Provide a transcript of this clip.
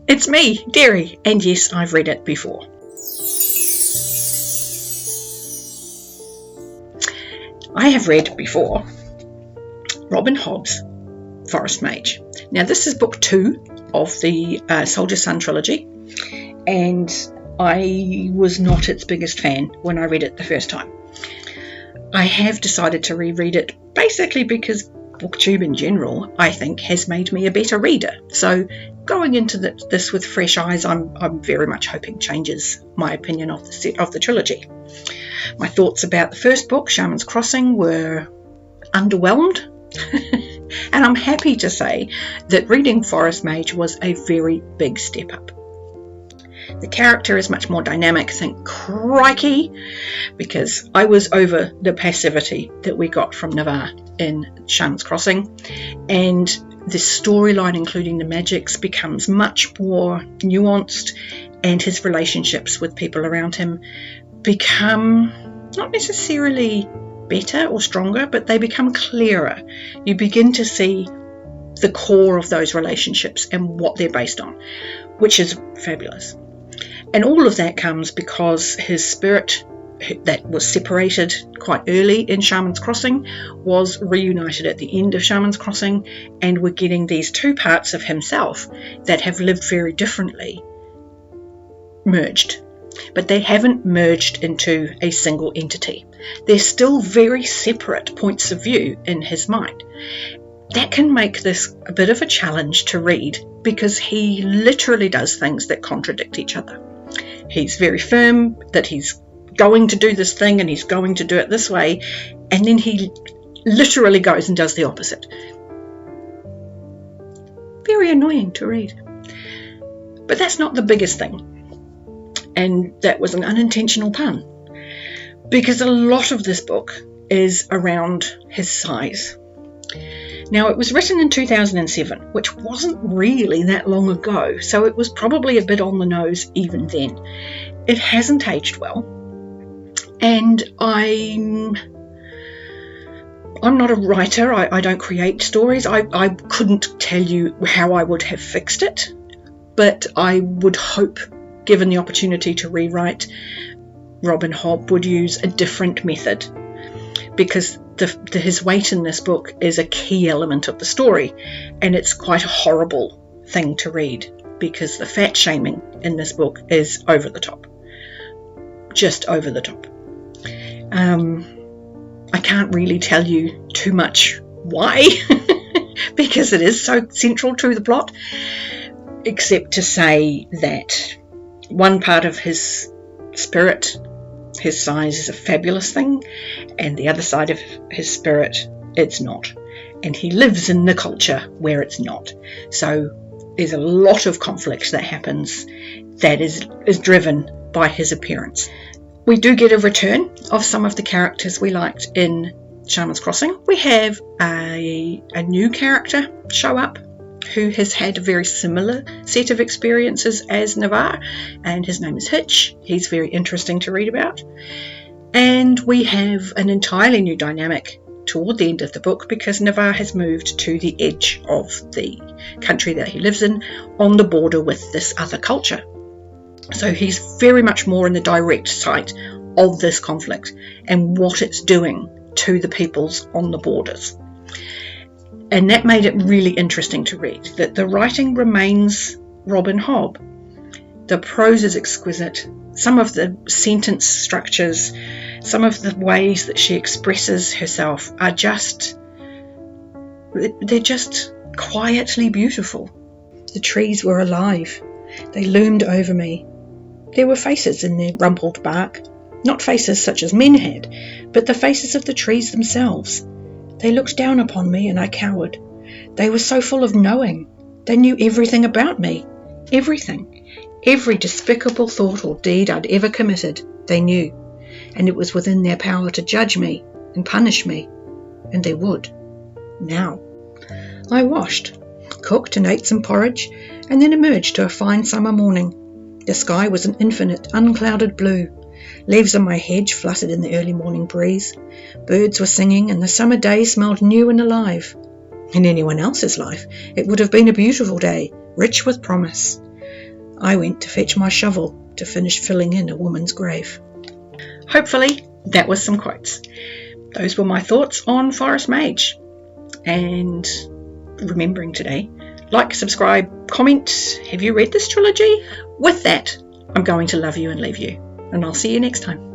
It's me, Derry, and yes, I've read it before. I have read before Robin Hobb's Forest Mage. Now this is book 2 of the Soldier Sun trilogy, and I was not its biggest fan when I read it the first time. I have decided to reread it basically because BookTube in general, I think, has made me a better reader. So going into this with fresh eyes, I'm very much hoping changes my opinion of the trilogy. My thoughts about the first book, Shaman's Crossing, were underwhelmed. And I'm happy to say that reading Forest Mage was a very big step up. The character is much more dynamic, thank crikey, because I was over the passivity that we got from Navarre in Shaman's Crossing, and the storyline, including the magics, becomes much more nuanced, and his relationships with people around him become not necessarily better or stronger, but they become clearer. You begin to see the core of those relationships and what they're based on, which is fabulous. And all of that comes because his spirit that was separated quite early in Shaman's Crossing was reunited at the end of Shaman's Crossing, and we're getting these two parts of himself that have lived very differently merged. But they haven't merged into a single entity. They're still very separate points of view in his mind. That can make this a bit of a challenge to read, because he literally does things that contradict each other. He's very firm that he's going to do this thing and he's going to do it this way, and then he literally goes and does the opposite. Very annoying to read. But that's not the biggest thing. And that was an unintentional pun, because a lot of this book is around his size. Now, it was written in 2007, which wasn't really that long ago, so it was probably a bit on the nose even then. It hasn't aged well, and I'm not a writer. I don't create stories. I couldn't tell you how I would have fixed it, but I would hope, given the opportunity to rewrite, Robin Hobb would use a different method, because his weight in this book is a key element of the story, and it's quite a horrible thing to read because the fat shaming in this book is over the top, just over the top. I can't really tell you too much why because it is so central to the plot, except to say that one part of his spirit, his size, is a fabulous thing, and the other side of his spirit, it's not. And he lives in the culture where it's not. So there's a lot of conflict that happens that is driven by his appearance. We do get a return of some of the characters we liked in Shaman's Crossing. We have a new character show up who has had a very similar set of experiences as Navarre, and his name is Hitch. He's very interesting to read about. And we have an entirely new dynamic toward the end of the book, because Navarre has moved to the edge of the country that he lives in, on the border with this other culture. So he's very much more in the direct sight of this conflict and what it's doing to the peoples on the borders. And that made it really interesting to read, that the writing remains Robin Hobb. The prose is exquisite. Some of the sentence structures, some of the ways that she expresses herself are they're just quietly beautiful. The trees were alive. They loomed over me. There were faces in their rumpled bark, not faces such as men had, but the faces of the trees themselves. They looked down upon me and I cowered. They were so full of knowing. They knew everything about me. Everything. Every despicable thought or deed I'd ever committed, they knew. And it was within their power to judge me and punish me. And they would. Now. I washed, cooked and ate some porridge, and then emerged to a fine summer morning. The sky was an infinite, unclouded blue. Leaves on my hedge fluttered in the early morning breeze. Birds were singing, and the summer day smelled new and alive. In anyone else's life, it would have been a beautiful day, rich with promise. I went to fetch my shovel to finish filling in a woman's grave. Hopefully that was some quotes. Those were my thoughts on Forest Mage. And remembering today, like, subscribe, comment, have you read this trilogy? With that, I'm going to love you and leave you. And I'll see you next time.